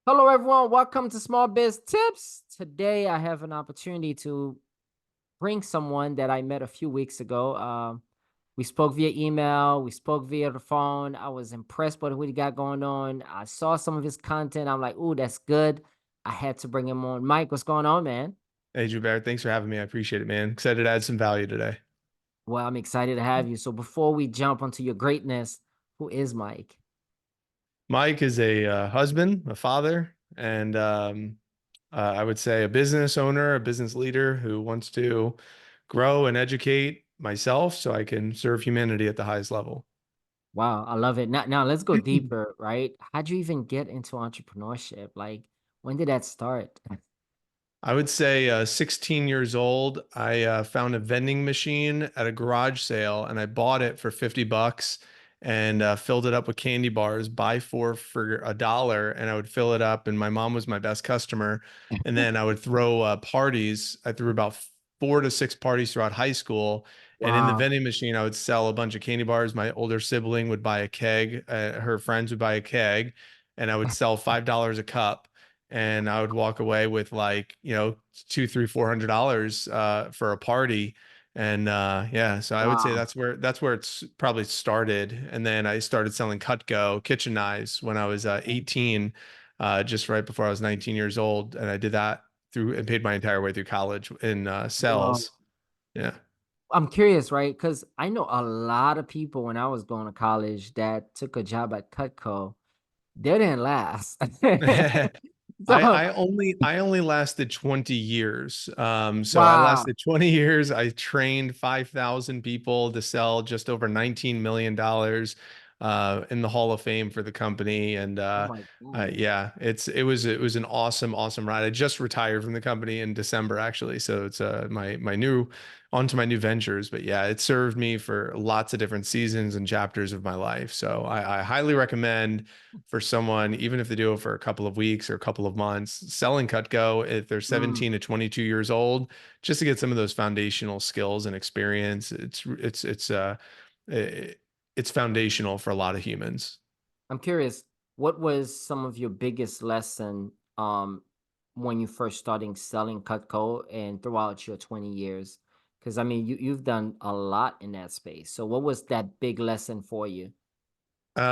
Hello, everyone. Welcome to Small Biz Tips. Today, I have an opportunity to bring someone that I met a few weeks ago. We spoke via email, we spoke via the phone. I was impressed by what he got going on. I saw some of his content. I'm like, "Ooh, that's good." I had to bring him on. Mike, what's going on, man? Hey, Joubert, thanks for having me. I appreciate it, man. Excited to add some value today. Well, I'm excited to have you. So, before we jump onto your greatness, who is Mike? Mike is a husband, a father, and I would say a business owner, a business leader who wants to grow and educate myself so I can serve humanity at the highest level. Wow, I love it. Now let's go deeper, right? How'd you even get into entrepreneurship? Like, when did that start? I would say 16 years old, I found a vending machine at a garage sale and I bought it for 50 bucks and filled it up with candy bars, buy four for $1. And I would fill it up. And my mom was my best customer. And then I would throw parties. I threw about 4 to 6 parties throughout high school. And in the Wow. vending machine, I would sell a bunch of candy bars. My older sibling would buy a keg, her friends would buy a keg, and I would sell $5 a cup and I would walk away with like, two, three, $400 for a party. And yeah, so I would say Wow. that's where it's probably started. And then I started selling Cutco kitchen knives when I was 18, just right before I was 19 years old. And I did that through and paid my entire way through college in Wow. sales. Yeah. I'm curious, right? Because I know a lot of people when I was going to college that took a job at Cutco. They didn't last. So, I only lasted 20 years. So I wow. lasted 20 years. I trained 5,000 people to sell just over $19 million in the Hall of Fame for the company. And Oh my God. yeah, it was an awesome ride. I just retired from the company in December actually. So it's my new onto my new ventures. But yeah, it served me for lots of different seasons and chapters of my life. So I highly recommend for someone, even if they do it for a couple of weeks or a couple of months, selling Cutco if they're Mm, 17 to 22 years old, just to get some of those foundational skills and experience. It- it's foundational for a lot of humans. I'm curious, what was some of your biggest lesson when you first starting selling Cutco and throughout your 20 years? Because I mean, you've done a lot in that space. So what was that big lesson for you?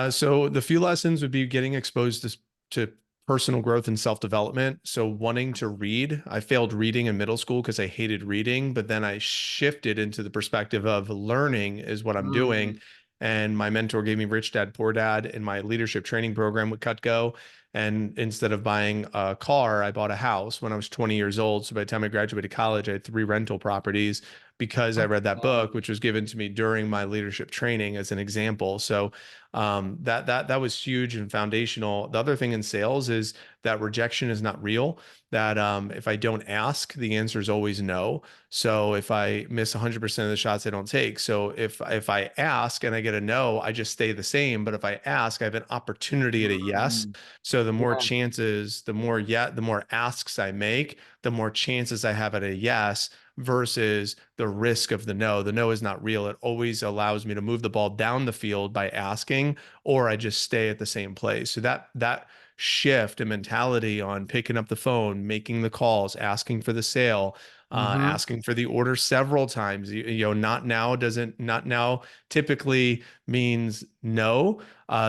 So the few lessons would be getting exposed to personal growth and self-development. So wanting to read. I failed reading in middle school because I hated reading, but then I shifted into the perspective of learning is what I'm Mm, doing. And my mentor gave me Rich Dad Poor Dad in my leadership training program with Cutco. And instead of buying a car, I bought a house when I was 20 years old. So by the time I graduated college, I had 3 rental properties because I read that book, okay. which was given to me during my leadership training as an example. So that was huge and foundational. The other thing in sales is that rejection is not real. That if I don't ask, the answer is always no. So if I miss 100% of the shots, I don't take. So if I ask and I get a no, I just stay the same. But if I ask, I have an opportunity at a yes. Mm, So the more yeah. chances, the more asks I make, the more chances I have at a yes versus the risk of the no. The no is not real. It always allows me to move the ball down the field by asking, or I just stay at the same place. So that shift in mentality on picking up the phone, making the calls, asking for the sale, Mm-hmm. asking for the order several times. Not now typically means no.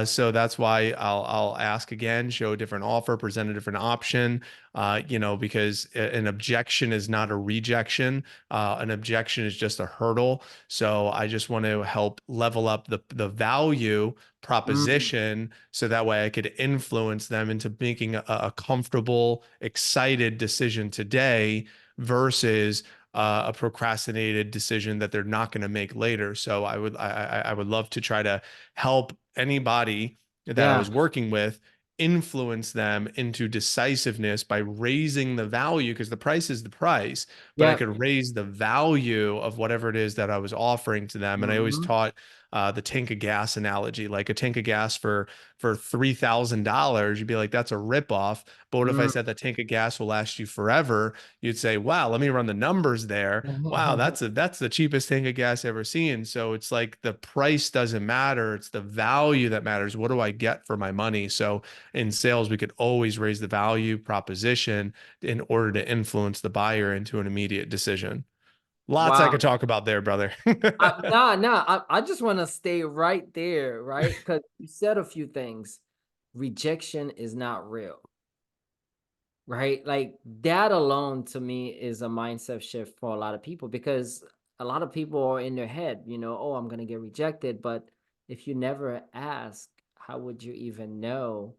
So that's why I'll ask again, show a different offer, present a different option. Because an objection is not a rejection. An objection is just a hurdle. So I just want to help level up the value Mm, proposition so that way I could influence them into making a comfortable, excited decision today versus a procrastinated decision that they're not going to make later. So I would love to try to help anybody that I yeah. was working with influence them into decisiveness by raising the value because the price is the price, but I Yeah. could raise the value of whatever it is that I was offering to them. And I always Mm-hmm. taught the tank of gas analogy, like a tank of gas for $3,000, you'd be like, that's a ripoff. But what if I Mm. said that tank of gas will last you forever? You'd say, wow, let me run the numbers there. Wow, that's the cheapest tank of gas ever seen. So it's like the price doesn't matter. It's the value that matters. What do I get for my money? So in sales, we could always raise the value proposition in order to influence the buyer into an immediate decision. Lots I Wow. could talk about there, brother. I just want to stay right there, right? Because you said a few things. Rejection is not real, right? Like that alone to me is a mindset shift for a lot of people because a lot of people are in their head, oh, I'm going to get rejected. But if you never ask, how would you even know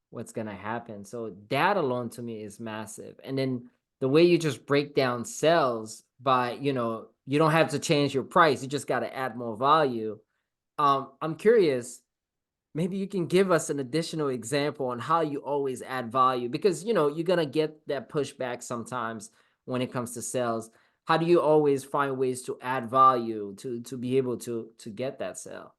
what's going to happen? So that alone to me is massive. And then the way you just break down sales by, you don't have to change your price, you just got to add more value. I'm curious, maybe you can give us an additional example on how you always add value because you're going to get that pushback sometimes when it comes to sales. How do you always find ways to add value to be able to get that sale?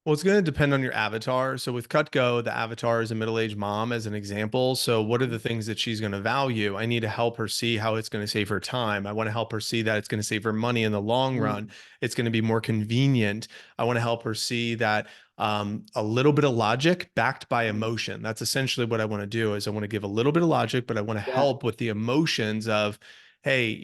Well, it's going to depend on your avatar. So with Cutco, the avatar is a middle-aged mom as an example. So what are Mhm. the things that she's going to value? I need to help her see how it's going to save her time. I want to help her see that it's going to save her money in the long run. Mm, It's going to be more convenient. I want to help her see that a little bit of logic backed by mm. emotion. That's essentially what I want to do is I want to give a little bit of logic, but I want to Yeah. help with the emotions of, hey,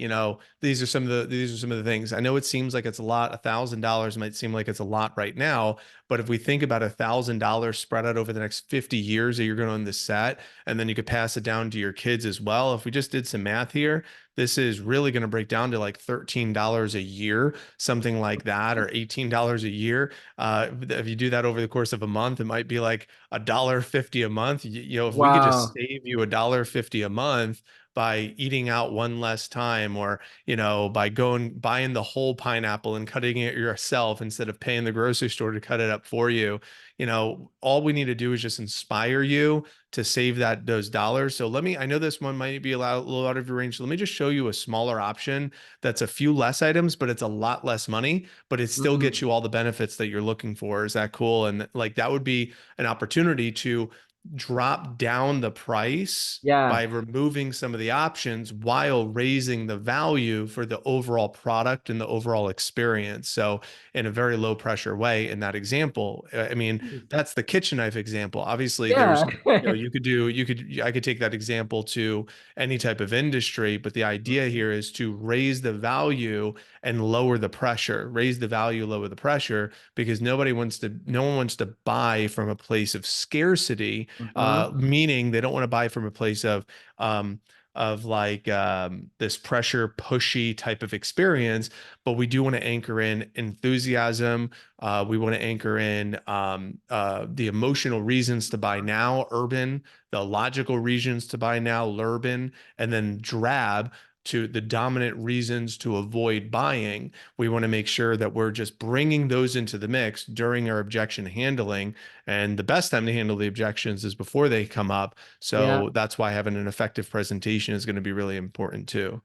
these are some of the things. I know it seems like it's a lot. $1,000 might seem like it's a lot right now, but if we think about $1,000 spread out over the next 50 years that you're going to own this set, and then you could pass it down to your kids as well. If we just did some math here, this is really going to break down to like $13 a year, something like that, or $18 a year. If you do that over the course of a month, it might be like $1.50 a month. If we could just Wow. save you $1.50 a month by eating out one less time, or by going buying the whole pineapple and cutting it yourself instead of paying the grocery store to cut it up for you. All we need to do is just inspire you to save those dollars. So I know this one might be a little out of your range. Let me just show you a smaller option that's a few less items, but it's a lot less money, but it still gets Mm, you all the benefits that you're looking for. Is that cool? And like that would be an opportunity to drop down the price yeah. by removing some of the options while raising the value for the overall product and the overall experience. So in a very low pressure way in that example, I mean, that's the kitchen knife example. Obviously Yeah. I could take that example to any type of industry, but the idea Mhm. here is to raise the value and lower the pressure, raise the value, lower the pressure, because no one wants to buy from a place of scarcity, Mhm. meaning they don't want to buy from a place um, of like this pressure pushy type of experience, but we do want to anchor in enthusiasm. We want to anchor in the emotional reasons to buy now, urban, the logical reasons to buy now, urban, and then drab to the dominant reasons to avoid buying. We want to make sure that we're just bringing those into the mix during our objection handling. And the best time to handle the objections is before they come up. Yeah. So that's why having an effective presentation is going to be really important too.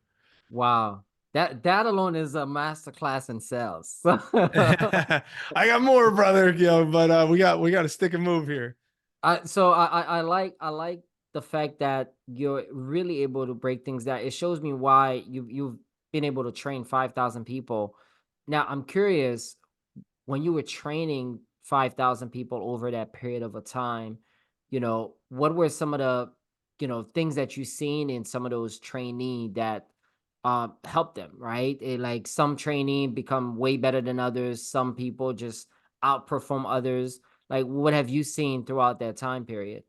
Wow. That alone is a masterclass in sales. I got more, brother, but we got to stick and move here. I like the fact that you're really able to break things down. It shows me why you've been able to train 5,000 people. Now I'm curious, when you were training 5,000 people over that period of a time, what were some of the, things that you seen in some of those trainee that helped them, right? Like some trainee become way better than others, some people just outperform others. Like what have you seen throughout that time period?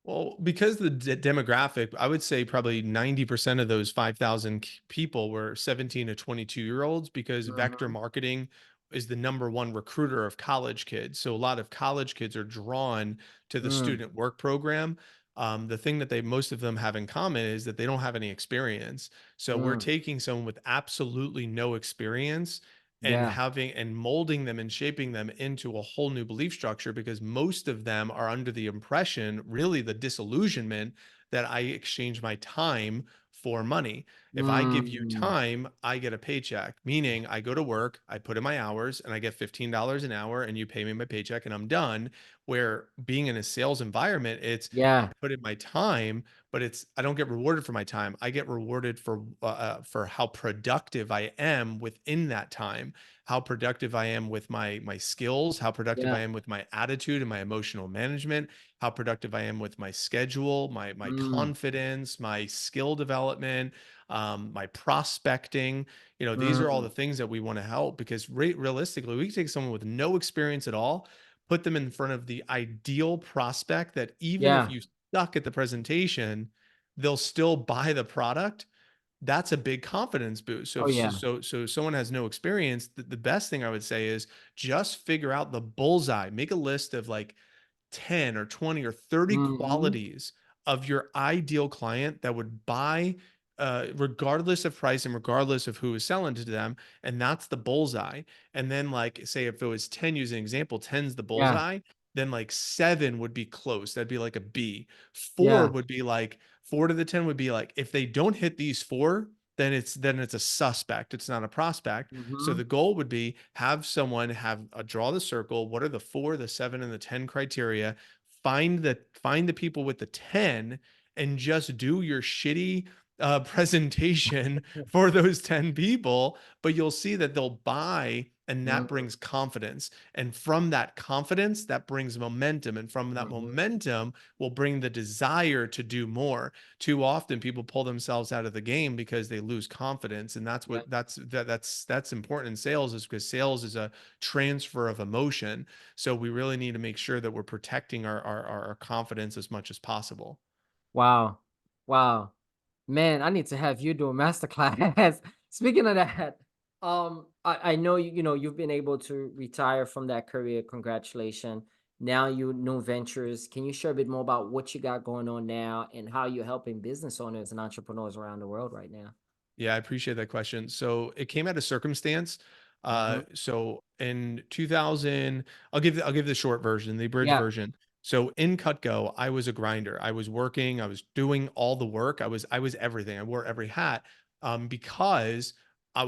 Well, because the demographic, I would say probably 90% of those 5,000 people were 17 to 22-year-olds, because vector Mhm. marketing is the number one recruiter of college kids. So a lot of college kids are drawn to the Mm, student work program. The thing that most of them have in common is that they don't have any experience. So we're mm, taking someone with absolutely no experience and yeah, having and molding them and shaping them into a whole new belief structure, because most of them are under the impression, really the disillusionment, that I exchange my time for money. If I give you Mm. time, I get a paycheck, meaning I go to work, I put in my hours, and I get $15 an hour, and you pay me my paycheck, and I'm done. Where being in a sales environment, it's I Yeah. put in my time, but I don't get rewarded for my time. I get rewarded for how productive I am within that time, how productive I am with my skills, how productive Yeah. I am with my attitude and my emotional management, how productive I am with my schedule, my Mm. confidence, my skill development, my prospecting. These are all the Mm. things that we want to help, because realistically, we can take someone with no experience at all, put them in front of the ideal prospect that even if Yeah. you suck at the presentation, they'll still buy the product. That's a big confidence boost. So Oh, if yeah. someone has no experience, the best thing I would say is just figure out the bullseye. Make a list of like 10 or 20 or 30 Mhm. qualities of your ideal client that would buy, regardless of price and regardless of who is selling to them. And that's the bullseye. And then, like, say if it was 10, using an example, 10's the Yeah. bullseye, then like 7 would be close. That'd be like a B. Yeah. 4 to the 10 would be like, if they don't hit these four, then it's a suspect. It's not a prospect. So Mhm. the goal would be have someone have a draw the circle. What are the 4, the 7, and the 10 criteria? Find the people with the 10 and just do your shitty presentation for those 10 people, but you'll see that they'll buy, and that Mm. brings confidence. And from that confidence, that brings momentum. And from that Mhm. momentum will bring the desire to do more. Too often people pull themselves out of the game because they lose confidence, and Yeah. that's important in sales, is because sales is a transfer of emotion. So we really need to make sure that we're protecting our confidence as much as possible. Wow. Wow. Man, I need to have you do a master class. Speaking of that, I know you've been able to retire from that career. Congratulations. Now you new ventures. Can you share a bit more about what you got going on now and how you're helping business owners and entrepreneurs around the world right now? Yeah, I appreciate that question. So it came out of circumstance. Hmm. So in 2000, I'll give the short version, the abridged Yeah. version. So in Cutco, I was a grinder. I was working. I was doing all the work. I was everything. I wore every hat, because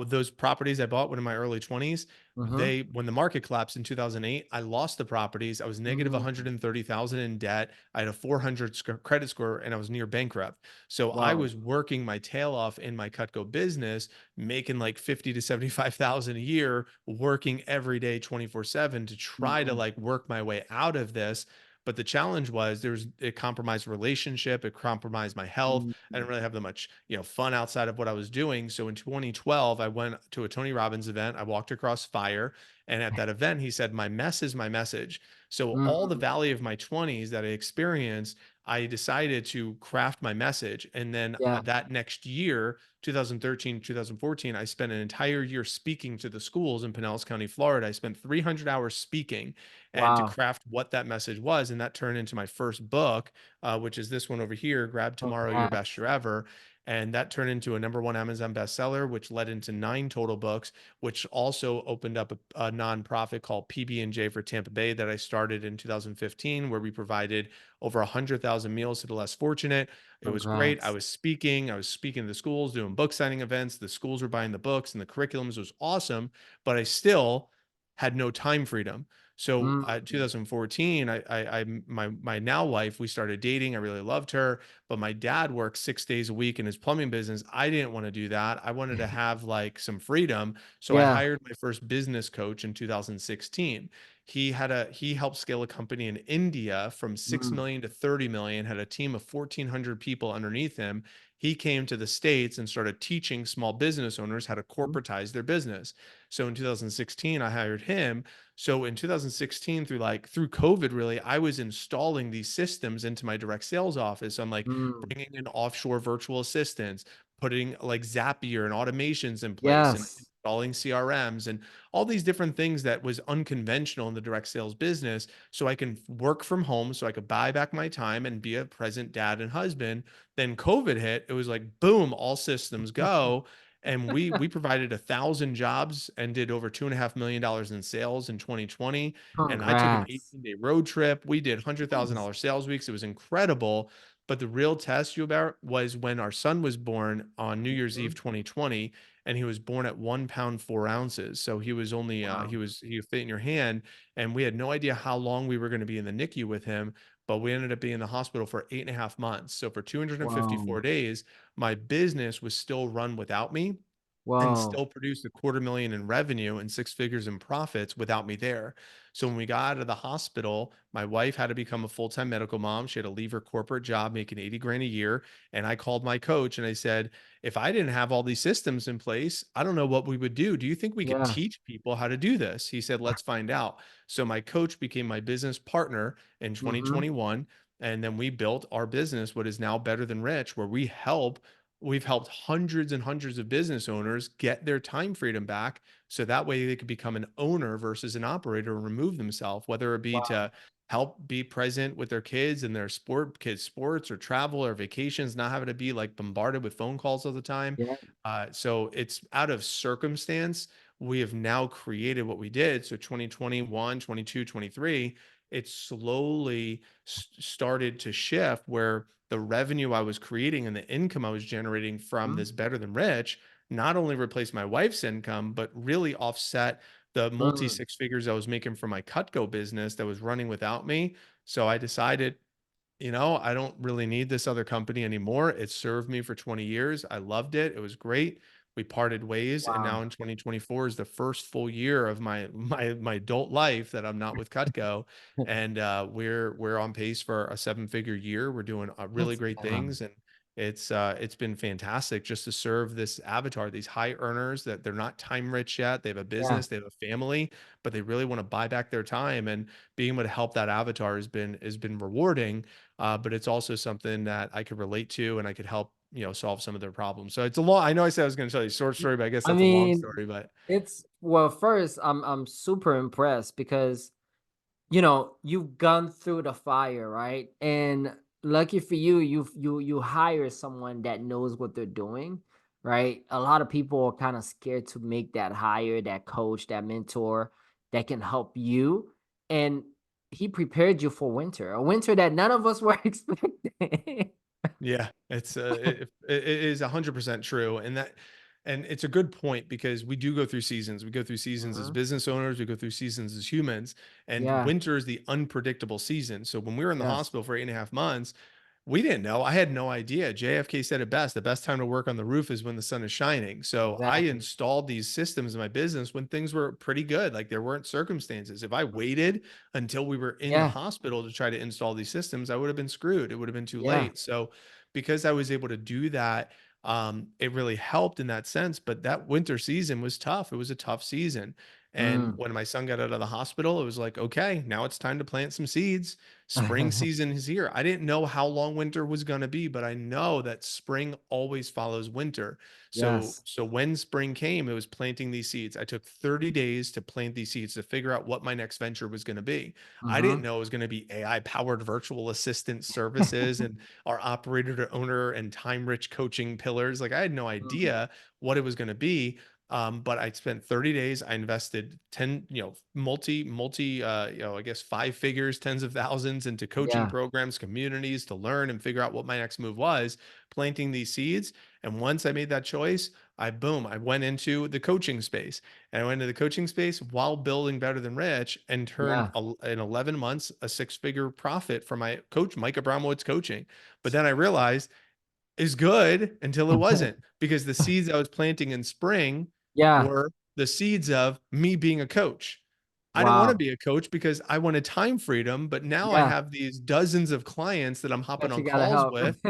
those properties I bought when in my early 20s, Hmm. when the market collapsed in 2008, I lost the properties. I was negative Mm. 130,000 in debt. I had a 400 credit score, and I was near bankrupt. So I Wow. was working my tail off in my Cutco business, making like 50 to 75,000 a year, working every day 24/7 to try to Mm. like work my way out of this. But the challenge was it compromised relationship, it compromised my health. Mm. I didn't really have that much, fun outside of what I was doing. So in 2012, I went to a Tony Robbins event. I walked across fire. And at that event, he said, "My mess is my message." So all the Mm. valley of my 20s that I experienced, I decided to craft my message. And then Yeah. that next year, 2013, 2014, I spent an entire year speaking to the schools in Pinellas County, Florida. I spent 300 hours speaking and to Wow. craft what that message was. And that turned into my first book, which is this one over here, Grab Tomorrow Your Best Congrats. Year Ever. And that turned into a #1 Amazon bestseller, which led into 9 total books, which also opened up a nonprofit called PB&J for Tampa Bay that I started in 2015, where we provided over 100,000 meals to the less fortunate. It was great. I Congrats. was speaking. I was speaking to the schools, doing book signing events. The schools were buying the books, and the curriculums was awesome. But I still had no time freedom. So, Mm. 2014, my now wife, we started dating. I really loved her, but my dad works 6 days a week in his plumbing business. I didn't want to do that. I wanted to have like some freedom. So I Yeah. hired my first business coach in 2016. He helped scale a company in India from 6 Mm. million to 30 million, had a team of 1,400 people underneath him. He came to the States and started teaching small business owners how to Mm. corporatize their business. So in 2016, I hired him. So in 2016, through COVID, really, I was installing these systems into my direct sales office. I'm like Mm. bringing in offshore virtual assistants, putting like Zapier and automations in place, and Yes. installing CRMs and all these different things that was unconventional in the direct sales business. So I can work from home, so I could buy back my time and be a present dad and husband. Then COVID hit. It was like, boom, all systems go. And we provided 1,000 jobs and did over $2.5 million in sales in 2020. And I took an Congrats. 18-day road trip. We did Nice. $100,000 sales weeks. It was incredible. But the real test, you about, was when our son was born on New Year's Eve Mhm. 2020, and he was born at 1 pound 4 ounces. So he was only Wow. he fit in your hand, and we had no idea how long we were going to be in the NICU with him. But we ended up being in the hospital for 8.5 months. So for 254 Wow. days, my business was still run without me and Wow. still produced a 250,000 in revenue and six figures in profits without me there. So when we got out of the hospital, my wife had to become a full-time medical mom. She had to leave her corporate job making 80 grand a year. And I called my coach and I said, if I didn't have all these systems in place, I don't know what we would do. Do you think we could Yeah. teach people how to do this? He said, let's find out. So my coach became my business partner in Mhm. 2021. And then we built our business, what is now Better Than Rich, where we've helped hundreds and hundreds of business owners get their time freedom back. So that way they could become an owner versus an operator and remove themselves, whether it be Wow. to help be present with their kids and their kids sports or travel or vacations, not having to be like bombarded with phone calls all the time. Yeah. So it's out of circumstance. We have now created what we did. So 2021, 22, 23, it slowly started to shift where the revenue I was creating and the income I was generating from Mhm. this Better Than Rich not only replaced my wife's income, but really offset the multi Mm. six figures I was making from my Cutco business that was running without me. So I decided, I don't really need this other company anymore. It served me for 20 years. I loved it. It was great. We parted ways, and now Wow. in 2024 is the first full year of my adult life that I'm not with Cutco, and we're on pace for a seven-figure year. We're doing really That's great things, and it's been fantastic just to serve this avatar, these high earners that they're not time rich yet. They have a yeah. business, they have a family, but they really want to buy back their time, and being able to help that avatar has been rewarding, but it's also something that I could relate to and I could help, solve some of their problems. So it's a long, I know I said I was going to tell you a short story, but I guess I that's a long mean, story, but it's well, first, I'm super impressed because you've gone through the fire, right? And lucky for you, you hire someone that knows what they're doing, right? A lot of people are kind of scared to make that hire, that coach, that mentor that can help you. And he prepared you for winter, a winter that none of us were expecting. yeah, it is 100% true. And it's a good point because we do go through seasons. We go through seasons as Mhm. business owners, we go through seasons as humans, and Yeah. winter is the unpredictable season. So when we were in the Yes. hospital for 8.5 months, we didn't know. I had no idea. JFK said it best. The best time to work on the roof is when the sun is shining. So I Exactly. installed these systems in my business when things were pretty good. Like there weren't circumstances. If I waited until we were in the Yeah. hospital to try to install these systems, I would have been screwed. It would have been too Yeah. late. So because I was able to do that, it really helped in that sense. But that winter season was tough. It was a tough season. And Mm. when my son got out of the hospital, it was like, okay, now it's time to plant some seeds. Spring season is here. I didn't know how long winter was going to be, but I know that spring always follows winter. So Yes. so when spring came, it was planting these seeds. I took 30 days to plant these seeds to figure out what my next venture was going to be. I didn't Mhm. know it was going to be AI powered virtual assistant services and our operator to owner and time rich coaching pillars. Like I had no Mm. idea what it was going to be. But I spent 30 days. I invested 10, I guess five figures, tens of thousands into coaching Yeah. programs, communities to learn and figure out what my next move was, planting these seeds. And once I made that choice, I went into the coaching space. And I went into the coaching space while building Better Than Rich and turned Yeah. in 11 months a six-figure profit for my coach, Mike Abramowitz coaching. But then I realized is good until it wasn't, because the seeds I was planting in spring Yeah. were the seeds of me being a coach. I didn't want to Wow. be a coach because I wanted time freedom, but now I Yeah. have these dozens of clients that I'm hopping But on you gotta calls help. with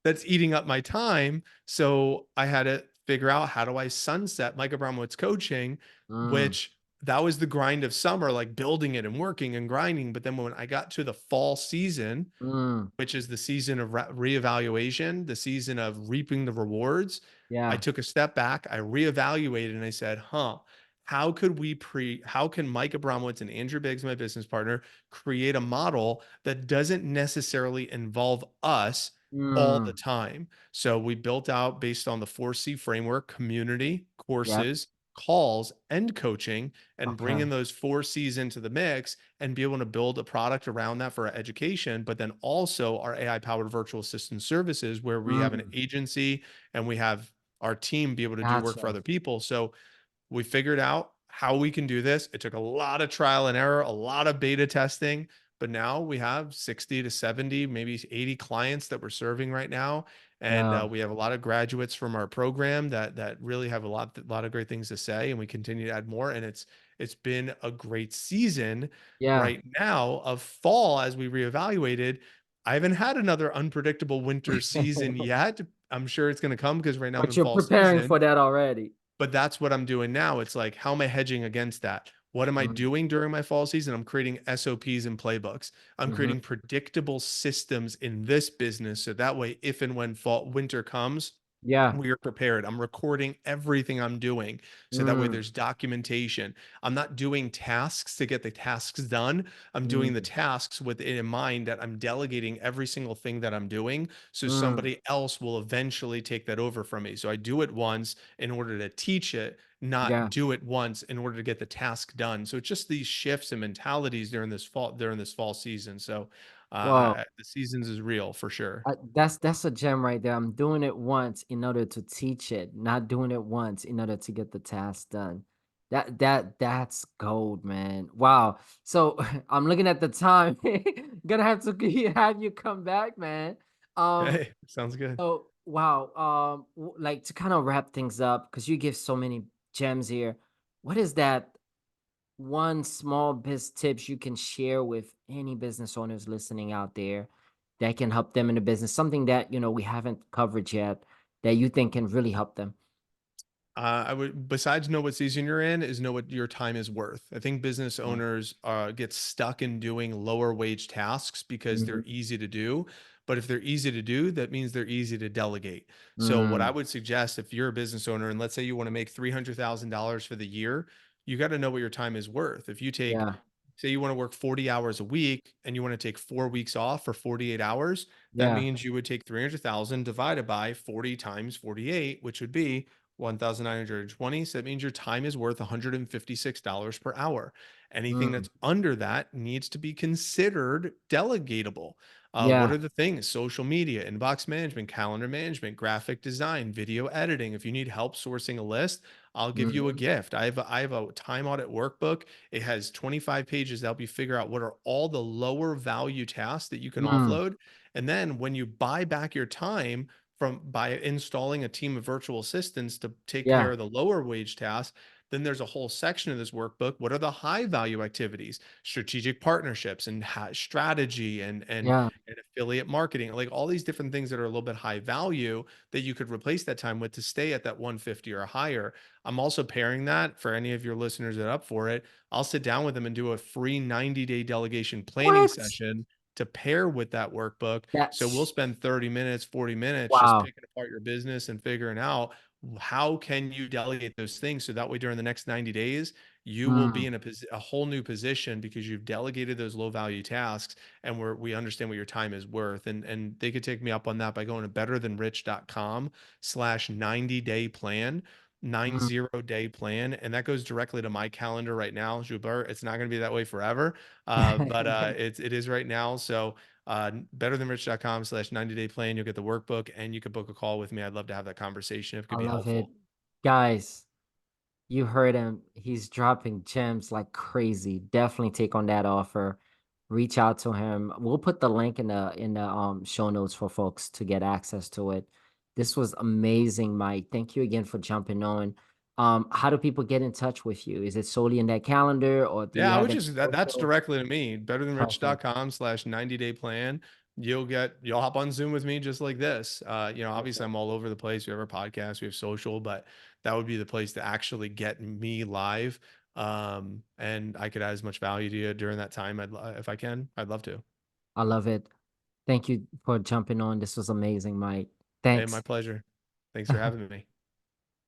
that's eating up my time. So I had to figure out, how do I sunset Mike Abramowitz coaching, Mm. which that was the grind of summer, like building it and working and grinding. But then when I got to the fall season, Mm. which is the season of reevaluation, the season of reaping the rewards, I Yeah. took a step back, I reevaluated, and I said, how can Mike Abramowitz and Andrew Biggs, my business partner, create a model that doesn't necessarily involve us all the Mm. time? So we built out based on the 4C framework: community, Yep. courses, calls and coaching and bring in Okay. those 4Cs into the mix and be able to build a product around that for our education, but then also our AI powered virtual assistant services where we have an Mm, agency and we have our team be able to do work for gotcha. other people. So we figured out how we can do this. It took a lot of trial and error, a lot of beta testing, but now we have 60 to 70, maybe 80 clients that we're serving right now. And Yeah. we have a lot of graduates from our program that really have a lot of great things to say, and we continue to add more. And it's been a great season Yeah. right now of fall as we reevaluated. I haven't had another unpredictable winter season yet. I'm sure it's going to come because right now I'm But in you're fall preparing season, for that already. but that's what I'm doing now. It's like, how am I hedging against that? What am I Mm, doing during my fall season? I'm creating SOPs and playbooks. I'm mhm. creating predictable systems in this business. So that way, if and when winter comes, Yeah. we are prepared. I'm recording everything I'm doing. So that way Mm, there's documentation. I'm not doing tasks to get the tasks done. I'm doing the mm, tasks with it in mind that I'm delegating every single thing that I'm doing. So mm. somebody else will eventually take that over from me. So I do it once in order to teach it, not Yeah. do it once in order to get the task done. So it's just these shifts and mentalities during this fall season. So Well, the seasons is real for sure. that's a gem right there. I'm doing it once in order to teach it, not doing it once in order to get the task done. That's gold, man. Wow. So I'm looking at the time. Gonna have to have you come back, man. Um, Hey, sounds good. so wow. Like to kind of wrap things up because you give so many gems here. What is that one small biz tips you can share with any business owners listening out there that can help them in the business? Something that, we haven't covered yet that you think can really help them? I would, besides know what season you're in, is know what your time is worth. I think business Yeah. owners get stuck in doing lower wage tasks because they're Mhm. easy to do. But if they're easy to do, that means they're easy to delegate. So what I Mm, would suggest if you're a business owner and let's say you want to make $300,000 for the year, you got to know what your time is worth. If you take, yeah, say you want to work 40 hours a week and you want to take 4 weeks off for 48 hours, that yeah, means you would take 300,000 divided by 40 times 48, which would be 1,920. So that means your time is worth $156 per hour. Anything mm, that's under that needs to be considered delegatable. What yeah, are the things? Social media, inbox management, calendar management, graphic design, video editing. If you need help sourcing a list, I'll give you a mhm, gift. I have a time audit workbook. It has 25 pages to help you figure out what are all the lower value tasks that you can mm, offload. And then when you buy back your time, from by installing a team of virtual assistants to take care yeah, of the lower wage tasks, then there's a whole section of this workbook. What are the high value activities? Strategic partnerships and strategy yeah, and affiliate marketing, like all these different things that are a little bit high value that you could replace that time with to stay at that 150 or higher. I'm also pairing that for any of your listeners that are up for it. I'll sit down with them and do a free 90-day delegation planning what? session to pair with that workbook. So we'll That's spend 30 minutes, 40 minutes just wow. picking apart your business and figuring out how can you delegate those things so that way during the next 90 days you will be Mm, in a whole new position because you've delegated those low value tasks and we understand what your time is worth, and they could take me up on that by going to betterthanrich.com/90-day plan, mm. 90-day plan, and that goes directly to my calendar right now, Joubert. It's not going to be that way forever, but it is right now. So betterthanrich.com/90-day plan. You'll get the workbook and you can book a call with me. I'd love to have that conversation if it I could be love it. helpful. Guys, you heard him. He's dropping gems like crazy. Definitely take on that offer. Reach out to him. We'll put the link in the show notes for folks to get access to it. This was amazing, Mike. Thank you again for jumping on. How do people get in touch with you? Is it solely in that calendar or do you Yeah, I have would any just that's social? directly to me. Perfect. Betterthanrich.com/90-day plan. You'll hop on Zoom with me just like this. Obviously Perfect. I'm all over the place. We have our podcast, we have social, but that would be the place to actually get me live. And I could add as much value to you during that time. If I can, I'd love to. I love it. Thank you for jumping on. This was amazing, Mike. Hey, my Thanks. pleasure. Thanks for having me.